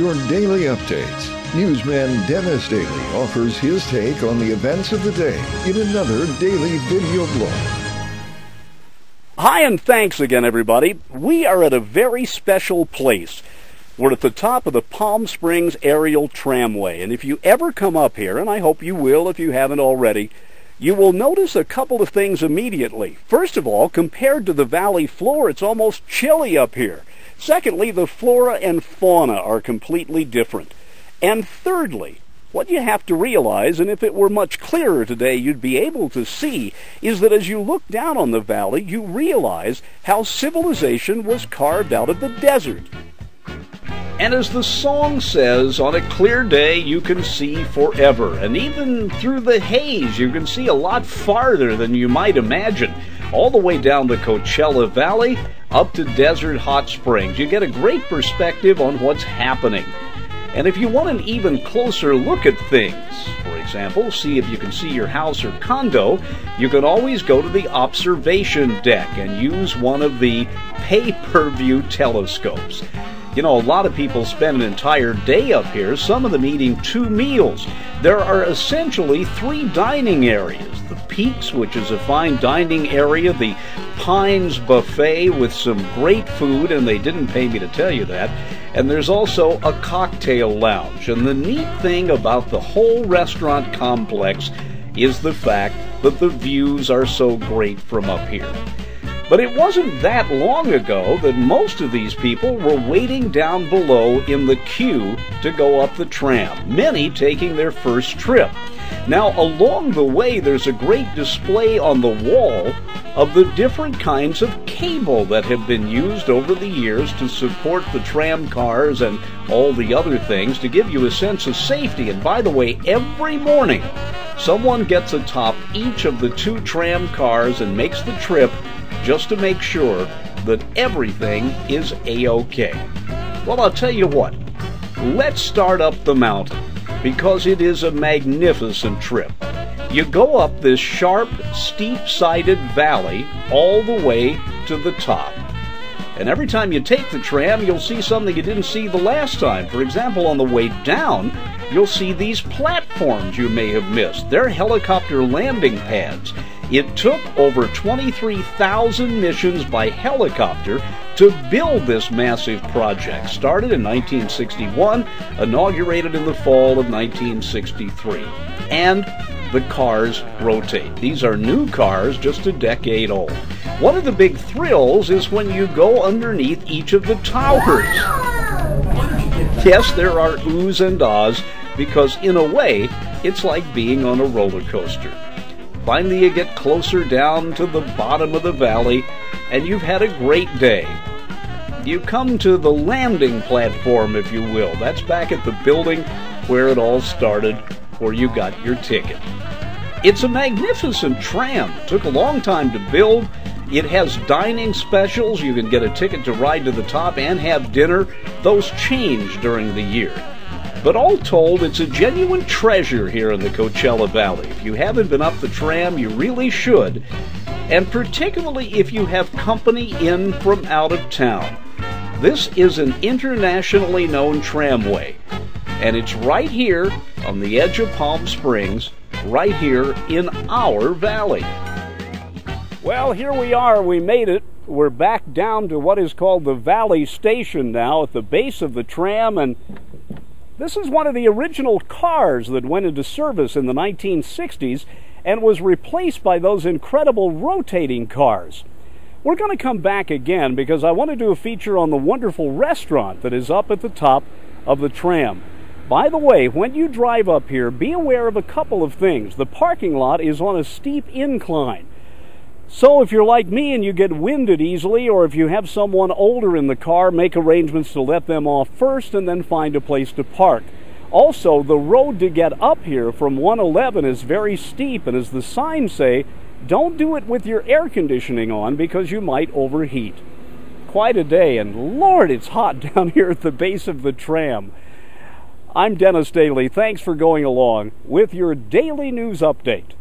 your daily updates. Newsman Dennis Daily offers his take on the events of the day in another daily video blog. Hi, and thanks again, everybody. We are at a very special place. We're at the top of the Palm Springs Aerial Tramway, and if you ever come up here, and I hope you will if you haven't already, you will notice a couple of things immediately. First of all, compared to the valley floor, it's almost chilly up here. Secondly, the flora and fauna are completely different. And thirdly, what you have to realize, and if it were much clearer today you'd be able to see, is that as you look down on the valley, you realize how civilization was carved out of the desert. And as the song says, on a clear day you can see forever. And even through the haze you can see a lot farther than you might imagine. All the way down the Coachella Valley, up to Desert Hot Springs. You get a great perspective on what's happening. And if you want an even closer look at things, for example, see if you can see your house or condo, you can always go to the observation deck and use one of the pay-per-view telescopes. You know, a lot of people spend an entire day up here, some of them eating 2 meals. There are essentially 3 dining areas. The Peaks, which is a fine dining area, the Pines Buffet with some great food, and they didn't pay me to tell you that, and there's also a cocktail lounge. And the neat thing about the whole restaurant complex is the fact that the views are so great from up here. But it wasn't that long ago that most of these people were waiting down below in the queue to go up the tram, many taking their first trip. Now, along the way, there's a great display on the wall of the different kinds of cable that have been used over the years to support the tram cars and all the other things to give you a sense of safety. And by the way, every morning, someone gets atop each of the 2 tram cars and makes the trip just to make sure that everything is A-OK. Well, I'll tell you what, let's start up the mountain, because it is a magnificent trip. You go up this sharp, steep-sided valley all the way to the top. And every time you take the tram, you'll see something you didn't see the last time. For example, on the way down, you'll see these platforms you may have missed. They're helicopter landing pads. It took over 23,000 missions by helicopter to build this massive project. Started in 1961, inaugurated in the fall of 1963. And the cars rotate. These are new cars, just a decade old. One of the big thrills is when you go underneath each of the towers. Yes, there are oohs and ahs, because in a way, it's like being on a roller coaster. Finally, you get closer down to the bottom of the valley, and you've had a great day. You come to the landing platform, if you will. That's back at the building where it all started, where you got your ticket. It's a magnificent tram. It took a long time to build. It has dining specials. You can get a ticket to ride to the top and have dinner. Those change during the year. But all told, it's a genuine treasure here in the Coachella Valley. If you haven't been up the tram, you really should. And particularly if you have company in from out of town. This is an internationally known tramway. And it's right here on the edge of Palm Springs, right here in our valley. Well, here we are. We made it. We're back down to what is called the Valley Station now at the base of the tram, and this is one of the original cars that went into service in the 1960s and was replaced by those incredible rotating cars. We're going to come back again because I want to do a feature on the wonderful restaurant that is up at the top of the tram. By the way, when you drive up here, be aware of a couple of things. The parking lot is on a steep incline. So if you're like me and you get winded easily, or if you have someone older in the car, make arrangements to let them off first and then find a place to park. Also, the road to get up here from 111 is very steep, and as the signs say, don't do it with your air conditioning on because you might overheat. Quite a day, and Lord, it's hot down here at the base of the tram. I'm Dennis Daily. Thanks for going along with your daily news update.